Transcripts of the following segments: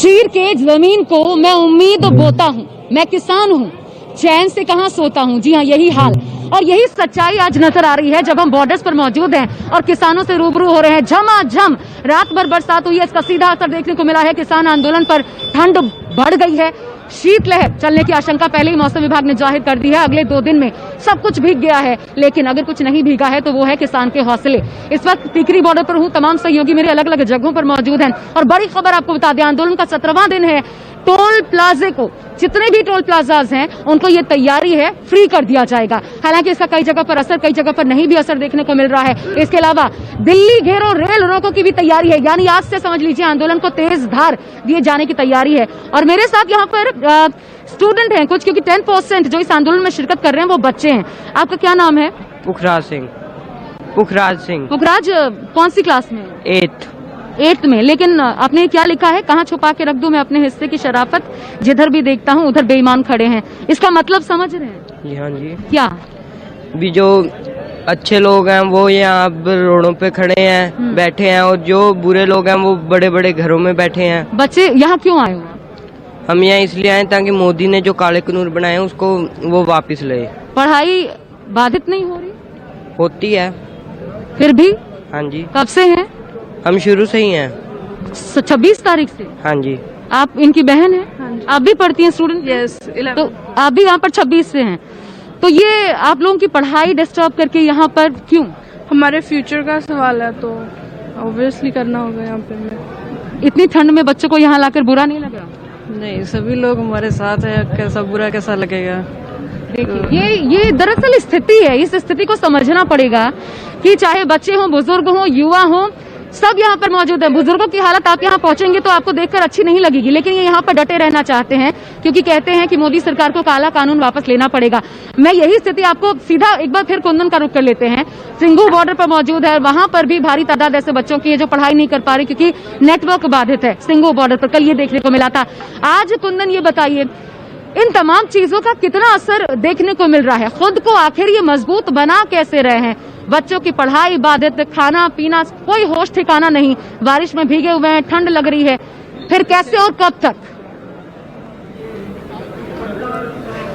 चीर के जमीन को मैं उम्मीद बोता हूँ, मैं किसान हूँ, चैन से कहाँ सोता हूँ। जी हाँ, यही हाल और यही सच्चाई आज नजर आ रही है जब हम बॉर्डर्स पर मौजूद हैं और किसानों से रूबरू हो रहे हैं। झमाझम रात भर बरसात हुई है, इसका सीधा असर देखने को मिला है किसान आंदोलन पर। ठंड बढ़ गई है, शीतलहर चलने की आशंका पहले ही मौसम विभाग ने जाहिर कर दी है। अगले 2 दिन में सब कुछ भीग गया है, लेकिन अगर कुछ नहीं भीगा है तो वो है किसान के हौसले। इस वक्त टिकरी बॉर्डर पर हूँ, तमाम सहयोगी मेरे अलग अलग जगहों पर मौजूद हैं और बड़ी खबर आपको बता दें, आंदोलन का 17वां दिन है। टोल प्लाजे को, जितने भी टोल प्लाजाज हैं उनको ये तैयारी है फ्री कर दिया जाएगा। हालांकि इसका कई जगह पर असर, कई जगह पर नहीं भी असर देखने को मिल रहा है। इसके अलावा दिल्ली घेरो रेल रोको की भी तैयारी है, यानी आज से समझ लीजिए आंदोलन को तेज धार दिए जाने की तैयारी है। और मेरे साथ यहाँ पर स्टूडेंट हैं कुछ, क्योंकि 10% जो इस आंदोलन में शिरकत कर रहे हैं वो बच्चे हैं। आपका क्या नाम है? पुखराज सिंह। पुखराज कौन सी क्लास में? 8th में। लेकिन आपने क्या लिखा है, कहाँ छुपा के रख दूं मैं अपने हिस्से की शराफत, जिधर भी देखता हूँ उधर बेईमान खड़े हैं। इसका मतलब समझ रहे हैं? जी हाँ जी। क्या? भी जो अच्छे लोग हैं वो यहाँ रोडों पे खड़े हैं, बैठे हैं, और जो बुरे लोग हैं वो बड़े बड़े घरों में बैठे हैं। बच्चे यहाँ क्यों आए हो? हम यहाँ इसलिए आए ताकि मोदी ने जो काले कानून बनाए हैं उसको वो वापस ले। पढ़ाई बाधित नहीं हो रही? होती है। फिर भी? हाँ जी। कब से हैं? हम शुरू से ही हैं। 26 तारीख से? हाँ जी। आप इनकी बहन है? हाँ जी। आप भी पढ़ती हैं स्टूडेंट? यस। तो आप भी यहाँ पर 26 से हैं, तो ये आप लोगों की पढ़ाई डिस्टर्ब करके यहाँ पर क्यों? हमारे फ्यूचर का सवाल है तो ऑब्वियसली करना होगा यहाँ पे। हमें इतनी ठंड में बच्चों को यहाँ लाकर बुरा नहीं लगा? नहीं, सभी लोग हमारे साथ है, कैसा बुरा कैसा लगेगा। देखिए ये दरअसल स्थिति है, इस स्थिति को समझना पड़ेगा कि चाहे बच्चे हों, बुजुर्ग हों, युवा हों, सब यहाँ पर मौजूद है। बुजुर्गों की हालत आप यहाँ पहुंचेंगे तो आपको देखकर अच्छी नहीं लगेगी, लेकिन ये यहाँ पर डटे रहना चाहते हैं क्योंकि कहते हैं कि मोदी सरकार को काला कानून वापस लेना पड़ेगा। मैं यही स्थिति आपको सीधा एक बार फिर कुंदन का रुख कर लेते हैं। सिंघू बॉर्डर पर मौजूद है, वहां पर भी भारी तादाद ऐसे बच्चों की है जो पढ़ाई नहीं कर पा रही क्योंकि नेटवर्क बाधित है। सिंघू बॉर्डर पर कल ये देखने को मिला था। आज कुंदन ये बताइए, इन तमाम चीजों का कितना असर देखने को मिल रहा है? खुद को आखिर ये मजबूत बना कैसे रहे हैं? बच्चों की पढ़ाई बाधित, खाना पीना कोई होश ठिकाना नहीं, बारिश में भीगे हुए हैं, ठंड लग रही है, फिर कैसे और कब तक?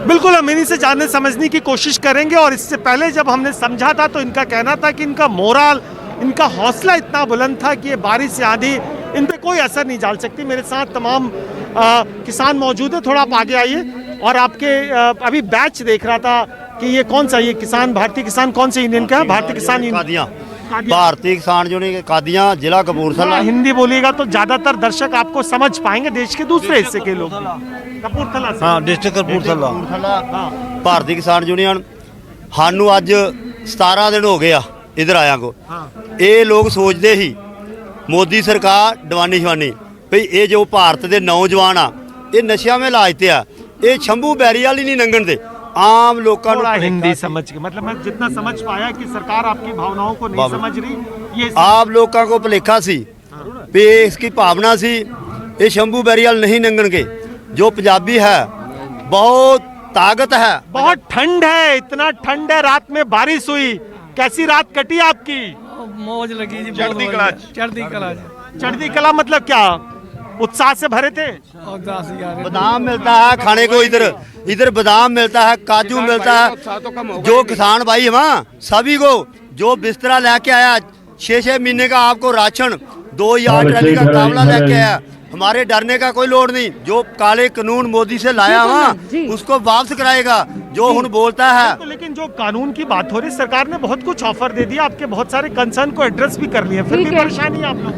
बिल्कुल हम इन्हीं से जानने समझने की कोशिश करेंगे। और इससे पहले जब हमने समझा था तो इनका कहना था कि इनका मोरल, इनका हौसला इतना बुलंद था कि ये बारिश या आंधी इन पे कोई असर नहीं डाल सकती। मेरे साथ तमाम किसान मौजूद है, थोड़ा आप आगे आइए। और आपके अभी बैच देख रहा था कि ये कौन सा, ये किसान भारतीय किसान कौन से यूनियन का है? भारतीय किसान यूनियन, भारतीय किसान यूनियन कादियां, जिला कपूरथला। हिंदी बोलिएगा तो ज्यादातर दर्शक आपको समझ पाएंगे, देश के दूसरे हिस्से के लोग। कपूरथला से? हाँ, डिस्ट्रिक्ट कपूरथला। भारतीय किसान यूनियन सानू अज 17 दिन हो गए आ इधर आया को। ये लोग सोचते ही मोदी सरकार दवानी शवानी भई ये जो भारत के नौजवान आ ये नशा में लाजते आ, ये शंभू बैरीवाल ही नहीं लंघन दे। आम लोगों को हिंदी समझ के, मतलब मैं जितना समझ पाया कि सरकार आपकी भावनाओं को नहीं समझ रही। ये आप लोगों को भुलेखा सी भी इसकी भावना सी, ये शंभू बैरीवाल नहीं लंघन के। जो पंजाबी है बहुत ताकत है। बहुत ठंड है, इतना ठंड है, रात में बारिश हुई, कैसी रात कटी आपकी? मौज लगी जी। चढ़ती कला मतलब क्या, उत्साह से भरे थे? बादाम मिलता है खाने को, इधर बादाम मिलता है, काजू मिलता है। जो किसान भाई है वहाँ सभी को जो बिस्तरा लेके आया 6-6 महीने का आपको राशन 2000 ट्राली का कावला लेके आया। हमारे डरने का कोई लोड नहीं। जो काले कानून मोदी से लाया वहाँ उसको वापस कराएगा जो हुन बोलता है। तो लेकिन जो कानून की बात हो रही, सरकार ने बहुत कुछ ऑफर दे दिया, आपके बहुत सारे कंसर्न को एड्रेस भी कर लिया, फिर भी परेशानी आप लोग।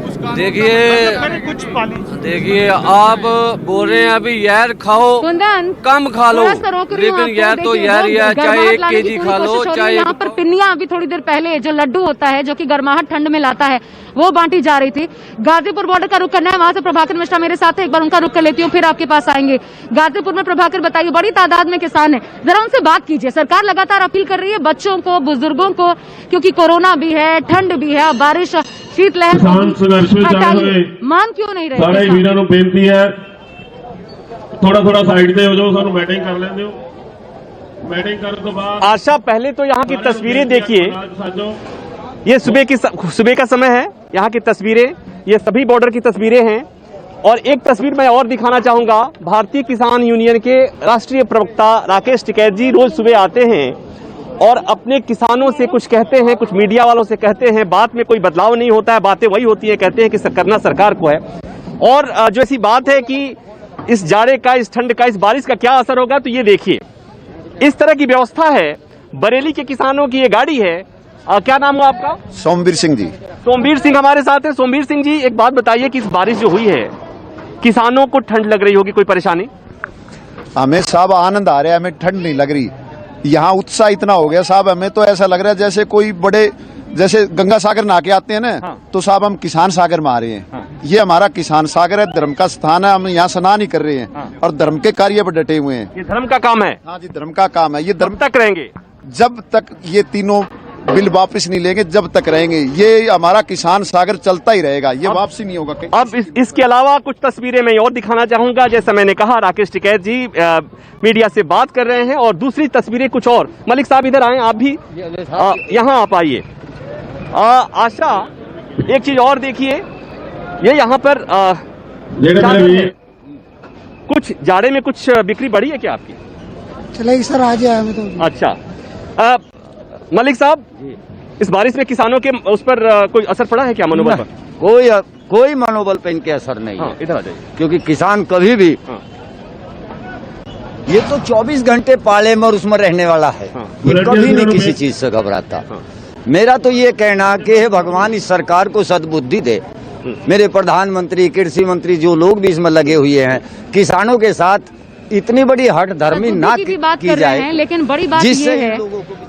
देखिए आप बोल रहे हैं अभी यार खाओ कम खा लो, लेकिन यार तो यार चाहे 1 केजी खा लो, चाहे। यहाँ पर पिन्नियां अभी थोड़ी देर पहले जो लड्डू होता है जो कि गर्माहट ठंड में लाता है वो बांटी जा रही थी। गाजीपुर बॉर्डर का रुख करना है, वहां से प्रभाकर मिश्रा मेरे साथ है, एक बार उनका रुख कर लेती हूँ फिर आपके पास आएंगे। गाजीपुर में प्रभाकर बताइए, बड़ी तादाद में किसान है, जरा उनसे बात कीजिए। सरकार लगातार अपील कर रही है बच्चों को, बुजुर्गों को, क्योंकि कोरोना भी है, ठंड भी है, बारिश, शीतलहर, मान क्यों नहीं रहे? सारे वीरों को बेनती है थोड़ा साइड पे हो जाओ, सानू मीटिंग कर लेंदे हो। मीटिंग करने के बाद आशा, पहले तो यहाँ की तस्वीरें देखिए, ये सुबह का समय है। यहाँ की तस्वीरें, ये सभी बॉर्डर की तस्वीरें हैं और एक तस्वीर मैं और दिखाना चाहूंगा। भारतीय किसान यूनियन के राष्ट्रीय प्रवक्ता राकेश टिकैत जी रोज सुबह आते हैं और अपने किसानों से कुछ कहते हैं, कुछ मीडिया वालों से कहते हैं, बात में कोई बदलाव नहीं होता है, बातें वही होती है, कहते हैं कि करना सरकार को है। और जो ऐसी बात है कि इस जाड़े का, इस ठंड का, इस बारिश का क्या असर होगा, तो ये देखिए इस तरह की व्यवस्था है। बरेली के किसानों की ये गाड़ी है। क्या नाम हुआ आपका? सोमवीर सिंह जी। सोमवीर सिंह हमारे साथ है। सोमवीर सिंह जी, एक बात बताइए कि इस बारिश जो हुई है, किसानों को ठंड लग रही होगी, कोई परेशानी? हमें साहब आनंद आ रहा है, हमें ठंड नहीं लग रही। यहाँ उत्साह इतना हो गया साहब, हमें तो ऐसा लग रहा है जैसे कोई बड़े, जैसे गंगा सागर नहा के आते हैं ना। हाँ। तो साहब हम किसान सागर में आ रहे हैं। हाँ। ये हमारा किसान सागर है, धर्म का स्थान है, हम यहाँ स्नान ही कर रहे हैं। हाँ। और धर्म के कार्य पर डटे हुए हैं। ये धर्म का काम है। हाँ जी, धर्म का काम है। ये धर्म तक रहेंगे जब तक ये तीनों बिल वापस नहीं लेंगे, जब तक रहेंगे। ये हमारा किसान सागर चलता ही रहेगा, ये वापसी नहीं होगा। अब इसके अलावा कुछ तस्वीरें मैं और दिखाना चाहूंगा। जैसा मैंने कहा, राकेश टिकैत जी मीडिया से बात कर रहे हैं और दूसरी तस्वीरें कुछ और। मलिक साहब इधर आए, आप भी यहाँ आप आइए। आशा, एक चीज और देखिए, ये यहाँ पर कुछ जाड़े में कुछ बिक्री बढ़ी है क्या आपकी? चलेगी सर, आज आया मैं तो। अच्छा, मलिक साहब, इस बारिश में किसानों के उस पर कोई असर पड़ा है क्या, मनोबल पर? कोई मनोबल पे इनके असर नहीं है। इधर आ जाइए। क्योंकि किसान कभी भी ये तो 24 घंटे पाले में और उसमें रहने वाला है। ये कभी नहीं किसी चीज से घबराता। मेरा तो ये कहना कि हे भगवान इस सरकार को सद्बुद्धि दे। मेरे प्रधानमंत्री, कृषि मंत्री, जो लोग भी इसमें लगे हुए हैं, किसानों के साथ इतनी बड़ी हट धर्मी ना की बात कर रहे हैं, लेकिन बड़ी बात ये है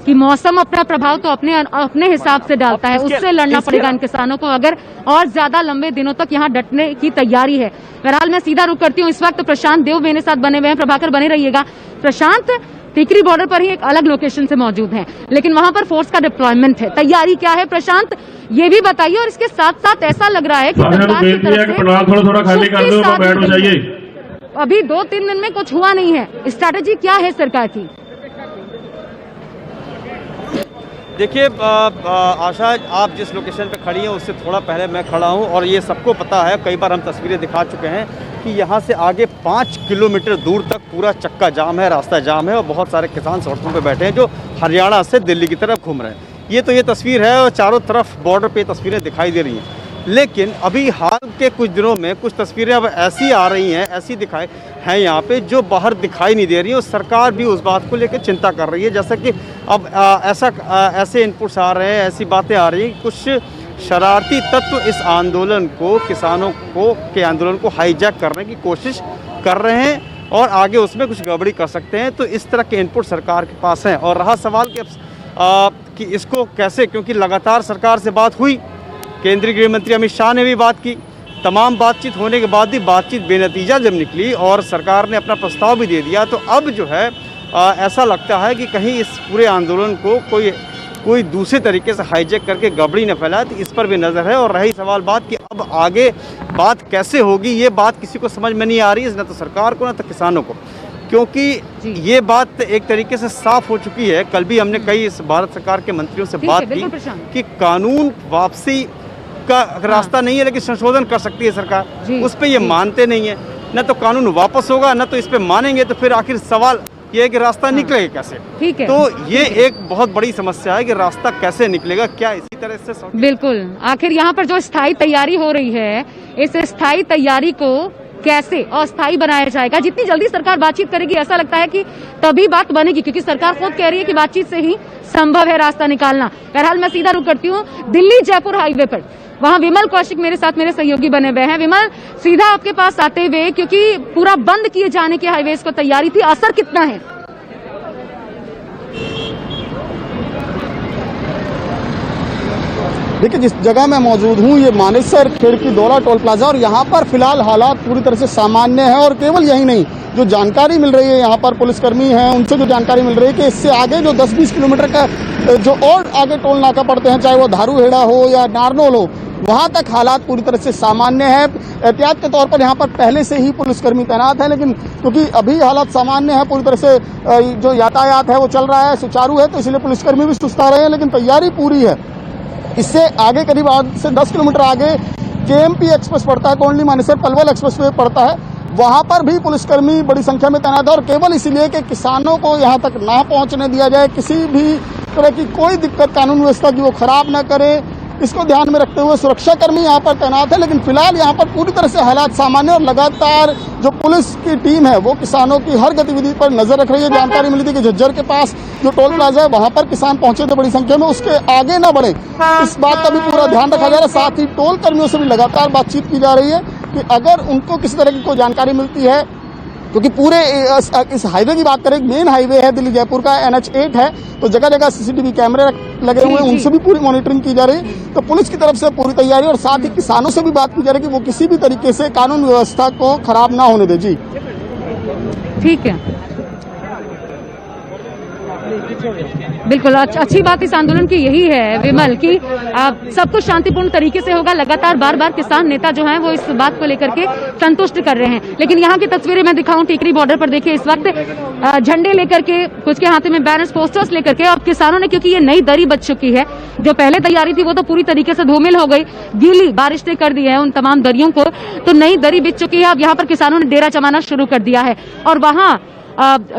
कि मौसम अपना प्रभाव तो अपने हिसाब से डालता है। उससे लड़ना पड़ेगा इन किसानों को, अगर और ज्यादा लंबे दिनों तक यहाँ डटने की तैयारी है। बहरहाल मैं सीधा रुख करती हूँ। इस वक्त प्रशांत देव मेरे साथ बने हुए हैं। प्रभाकर बने रहिएगा। प्रशांत, टिकरी बॉर्डर पर ही एक अलग लोकेशन से मौजूद हैं, लेकिन वहां पर फोर्स का डिप्लॉयमेंट है। तैयारी क्या है प्रशांत, ये भी बताइए। और इसके साथ साथ ऐसा लग रहा है कि सरकार की तरफ से अभी 2-3 दिन में कुछ हुआ नहीं है। स्ट्रैटेजी क्या है सरकार की? देखिए आशा, आप जिस लोकेशन पे खड़ी हैं उससे थोड़ा पहले मैं खड़ा हूं और ये सबको पता है, कई बार हम तस्वीरें दिखा चुके हैं कि यहाँ से आगे 5 किलोमीटर दूर तक पूरा चक्का जाम है, रास्ता जाम है और बहुत सारे किसान सड़कों पे बैठे हैं जो हरियाणा से दिल्ली की तरफ घूम रहे हैं। ये तस्वीर है और चारों तरफ बॉर्डर पे तस्वीरें दिखाई दे रही हैं। लेकिन अभी हाल के कुछ दिनों में कुछ तस्वीरें अब ऐसी आ रही हैं, ऐसी दिखाई हैं यहाँ पे, जो बाहर दिखाई नहीं दे रही है। और सरकार भी उस बात को लेकर चिंता कर रही है। जैसा कि अब ऐसे इनपुट्स आ रहे हैं, ऐसी बातें आ रही हैं, कुछ शरारती तत्व इस आंदोलन को, किसानों के आंदोलन को हाईजैक करने की कोशिश कर रहे हैं और आगे उसमें कुछ गड़बड़ी कर सकते हैं। तो इस तरह के इनपुट सरकार के पास हैं। और रहा सवाल कि इसको कैसे, क्योंकि लगातार सरकार से बात हुई, केंद्रीय गृह मंत्री अमित शाह ने भी बात की, तमाम बातचीत होने के बाद भी बातचीत बेनतीजा जब निकली और सरकार ने अपना प्रस्ताव भी दे दिया, तो अब जो है ऐसा लगता है कि कहीं इस पूरे आंदोलन को कोई दूसरे तरीके से हाईजैक करके गड़बड़ी न फैलाए, तो इस पर भी नज़र है। और रही सवाल बात कि अब आगे बात कैसे होगी, ये बात किसी को समझ में नहीं आ रही है, न तो सरकार को न तो किसानों को, क्योंकि ये बात एक तरीके से साफ हो चुकी है। कल भी हमने कई भारत सरकार के मंत्रियों से बात की कि कानून वापसी का रास्ता नहीं है, लेकिन संशोधन कर सकती है सरकार। उस पे ये मानते नहीं है, न तो कानून वापस होगा न तो इस पे मानेंगे। तो फिर आखिर सवाल ये है कि रास्ता निकलेगा कैसे? ठीक है, तो ये एक बहुत बड़ी समस्या है कि रास्ता कैसे निकलेगा। क्या इसी तरह से? बिल्कुल, आखिर यहाँ पर जो स्थायी तैयारी हो रही है, इस स्थायी तैयारी को कैसे अस्थायी बनाया जाएगा? जितनी जल्दी सरकार बातचीत करेगी, ऐसा लगता है कि तभी बात बनेगी, क्योंकि सरकार खुद कह रही है कि बातचीत से ही संभव है रास्ता निकालना। बहरहाल मैं सीधा रुख करती हूँ दिल्ली जयपुर हाईवे पर। वहाँ विमल कौशिक मेरे साथ, मेरे सहयोगी बने हुए हैं। विमल, सीधा आपके पास आते हुए, क्योंकि पूरा बंद किए जाने के हाईवेज को तैयारी थी, असर कितना है? देखिए, जिस जगह मैं मौजूद हूँ ये मानेसर खिड़की दौरा टोल प्लाजा, और यहाँ पर फिलहाल हालात पूरी तरह से सामान्य है। और केवल यही नहीं, जो जानकारी मिल रही है यहाँ पर पुलिसकर्मी हैं उनसे जो जानकारी मिल रही है कि इससे आगे जो 10-20 किलोमीटर का जो और आगे टोल नाका पड़ते हैं, चाहे वो धारूहेड़ा हो या नारनौल हो, वहां तक हालात पूरी तरह से सामान्य है। एहतियात के तौर पर यहाँ पर पहले से ही पुलिसकर्मी तैनात है, लेकिन क्योंकि अभी हालात सामान्य है, पूरी तरह से जो यातायात है वो चल रहा है, सुचारू है, तो इसलिए पुलिसकर्मी भी सुस्ता रहे हैं, लेकिन तैयारी पूरी है। इससे आगे करीब 8 से 10 किलोमीटर आगे केएमपी एक्सप्रेस पड़ता है, कोंडली मानेसर पलवल एक्सप्रेस वे पड़ता है, वहां पर भी पुलिसकर्मी बड़ी संख्या में तैनात है और केवल इसलिए कि किसानों को यहां तक ना पहुंचने दिया जाए, किसी भी तरह की कोई दिक्कत कानून व्यवस्था की वो खराब ना करे, इसको ध्यान में रखते हुए सुरक्षाकर्मी यहां पर तैनात है। लेकिन फिलहाल यहां पर पूरी तरह से हालात सामान्य और लगातार जो पुलिस की टीम है वो किसानों की हर गतिविधि पर नजर रख रही है। जानकारी मिली थी कि झज्जर के पास जो टोल प्लाजा है वहां पर किसान पहुंचे थे बड़ी संख्या में, उसके आगे ना बढ़े इस बात का भी पूरा ध्यान रखा जा रहा है। साथ ही टोल कर्मियों से भी लगातार बातचीत की जा रही है कि अगर उनको किसी तरह की कोई जानकारी मिलती है, क्योंकि पूरे इस हाईवे की बात करें, मेन हाईवे है दिल्ली जयपुर का, NH8 है, तो जगह जगह CCTV कैमरे लगे हुए हैं, उनसे भी पूरी मॉनिटरिंग की जा रही है। तो पुलिस की तरफ से पूरी तैयारी और साथ ही किसानों से भी बात की जा रही है कि वो किसी भी तरीके से कानून व्यवस्था को खराब ना होने दे। जी ठीक है, बिल्कुल अच्छी बात इस आंदोलन की यही है विमल कि सब कुछ शांतिपूर्ण तरीके से होगा। लगातार बार बार किसान नेता जो हैं वो इस बात को लेकर के संतुष्ट कर रहे हैं। लेकिन यहाँ की तस्वीरें मैं दिखाऊं, टिकरी बॉर्डर पर देखिए इस वक्त झंडे लेकर के, कुछ के हाथ में बैनर्स पोस्टर्स लेकर के, और किसानों ने, क्योंकि ये नई दरी बच चुकी है, जो पहले तैयारी थी वो तो पूरी तरीके से धूमिल हो गई, गीली बारिश ने कर दी है उन तमाम दरियों को, तो नई दरी बिछ चुकी है। अब यहाँ पर किसानों ने डेरा जमाना शुरू कर दिया है और वहाँ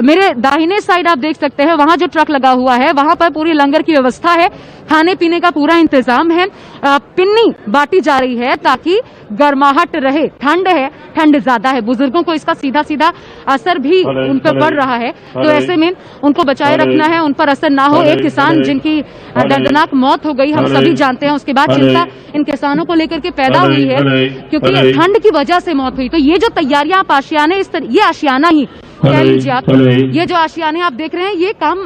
मेरे दाहिने साइड आप देख सकते हैं, वहां जो ट्रक लगा हुआ है वहां पर पूरी लंगर की व्यवस्था है, खाने पीने का पूरा इंतजाम है, पिन्नी बांटी जा रही है ताकि गर्माहट रहे। ठंड है, ठंड ज्यादा है, बुजुर्गों को इसका सीधा सीधा असर भी उन पर पड़ रहा है, तो ऐसे में उनको बचाए रखना है, उन पर असर ना हो। एक किसान जिनकी दर्दनाक मौत हो गई, हम सभी जानते हैं, उसके बाद चिंता इन किसानों को लेकर के पैदा हुई है क्योंकि ठंड की वजह से मौत हुई। तो ये जो तैयारियां आप आशियाने, ये आशियाना ही कह लीजिए आप, ये जो आशियाने आप देख रहे हैं ये काम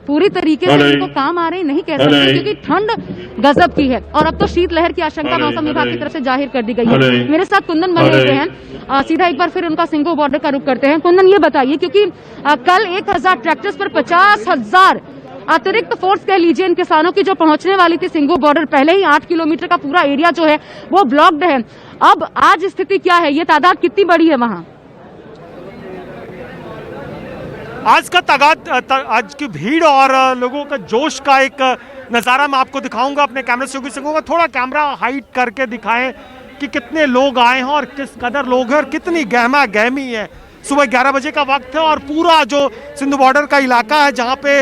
पूरी तरीके से इनको काम आ रहे नहीं कह सकते, क्योंकि ठंड गजब की है और अब तो शीतलहर की आशंका मौसम विभाग की तरफ से जाहिर कर दी गई है। मेरे साथ कुंदन बने हुए हैं, सीधा एक बार फिर उनका सिंगो बॉर्डर का रुख करते हैं। कुंदन, ये बताइए, क्योंकि कल 1000 ट्रैक्टर्स पर 50,000 अतिरिक्त फोर्स कह लीजिए इन किसानों की जो पहुंचने वाली थी सिंगो बॉर्डर, पहले ही 8 किलोमीटर का पूरा एरिया जो है वो ब्लॉक्ड है। अब आज स्थिति क्या है, ये तादाद कितनी बड़ी है वहां? आज का तादाद, आज की भीड़ और लोगों का जोश का एक नज़ारा मैं आपको दिखाऊंगा अपने कैमरे से। कहूँगा थोड़ा कैमरा हाइट करके दिखाएं कि कितने लोग आए हैं और किस कदर लोग हैं और कितनी गहमा गहमी है। सुबह 11 बजे का वक्त है और पूरा जो सिंधु बॉर्डर का इलाका है जहाँ पे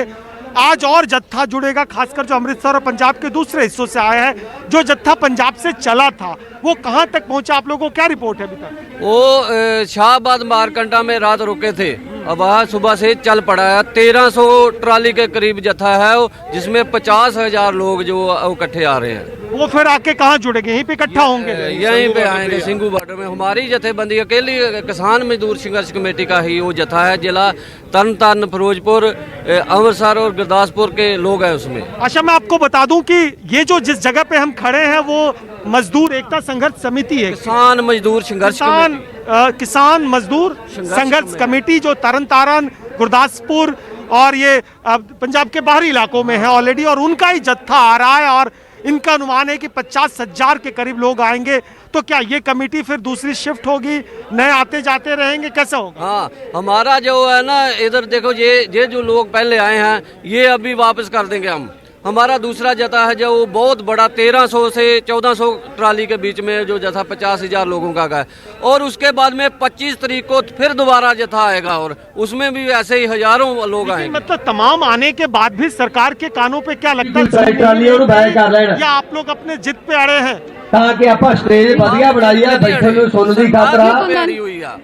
आज और जत्था जुड़ेगा, खासकर जो अमृतसर और पंजाब के दूसरे हिस्सों से आया है। जो जत्था पंजाब से चला था वो कहाँ तक पहुंचा, आप लोगों को क्या रिपोर्ट है अभी तक? वो शाहबाद मारकंडा में रात रुके थे, अब वहाँ सुबह से चल पड़ा है। 1300 ट्राली के करीब जत्था है जिसमें 50,000 लोग जो इकट्ठे आ रहे हैं। वो फिर आके कहाँ जुड़ेंगे, यहीं पे इकट्ठा होंगे? यहीं पे आएंगे सिंगू बॉर्डर में। हमारी जथेबंदी अकेली किसान मजदूर संघर्ष कमेटी का ही वो जत्था है। जिला तरन फिरोजपुर, अमृतसर और गुरदासपुर के लोग हैं उसमें। अच्छा, मैं आपको बता दूं कि ये जो जिस जगह पे हम खड़े हैं वो मजदूर एकता संघर्ष समिति है, किसान मजदूर संघर्ष किसान मजदूर संघर्ष कमेटी जो तरन तारण, गुरदासपुर और ये पंजाब के बाहरी इलाकों में है ऑलरेडी, और उनका ही जत्था आ रहा है और इनका अनुमान है कि 50,000 के करीब लोग आएंगे। तो क्या ये कमेटी फिर दूसरी शिफ्ट होगी, नए आते जाते रहेंगे, कैसा होगा? हाँ, हमारा जो है ना, इधर देखो ये जो लोग पहले आए हैं ये अभी वापस कर देंगे हम। हमारा दूसरा जत्था है जो बहुत बड़ा 1300 से 1400 ट्राली के बीच में जो जत्था 50,000 लोगों का है, और उसके बाद में 25 तारीख को फिर दोबारा जत्था आएगा और उसमें भी ऐसे ही हजारों लोग आएंगे। मतलब तमाम आने के बाद भी सरकार के कानों पे क्या लगता है, या आप लोग अपने जिद पे अड़े हैं? ताकि ਆਪਾਂ ਸਟੇਜ ਵਧੀਆ ਬਣਾਈ ਆ, ਬੈਠਣ ਨੂੰ ਸੁਣਨ ਦੀ ਖਾਤਰ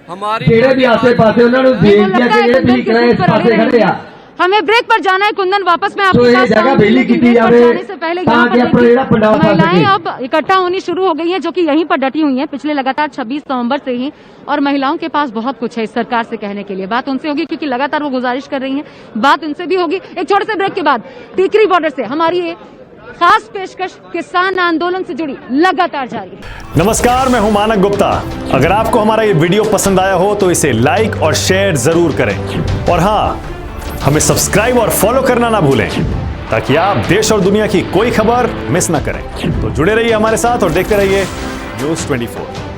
हमारी ਜਿਹੜੇ ਵੀ ਆਸੇ ਪਾਸੇ ਉਹਨਾਂ ਨੂੰ ਬੇਨਤੀ ਹੈ ਕਿ ਜਿਹੜੇ ਵੀ ਕਿਹੜੇ ਇਸ पासे खड़े आ। हमें ब्रेक पर जाना है कुंदन, वापस में आपके साथ जगह बेली की जाने से पहले महिलाएं अब इकट्ठा होनी शुरू हो गई हैं, जो कि यहीं पर डटी हुई हैं पिछले लगातार 26 नवंबर से ही, और महिलाओं के पास बहुत कुछ है इस सरकार से कहने के लिए। बात उनसे होगी क्योंकि लगातार वो गुजारिश कर रही हैं, बात उनसे भी होगी। एक छोटे से ब्रेक के बाद टीकरी बॉर्डर से हमारी ये खास पेशकश किसान आंदोलन से जुड़ी लगातार जारी है। नमस्कार, मैं हूं मानक गुप्ता। अगर आपको हमारा ये वीडियो पसंद आया हो तो इसे लाइक और शेयर जरूर करें, और हाँ, हमें सब्सक्राइब और फॉलो करना ना भूलें ताकि आप देश और दुनिया की कोई खबर मिस ना करें। तो जुड़े रहिए हमारे साथ और देखते रहिए न्यूज़ 24।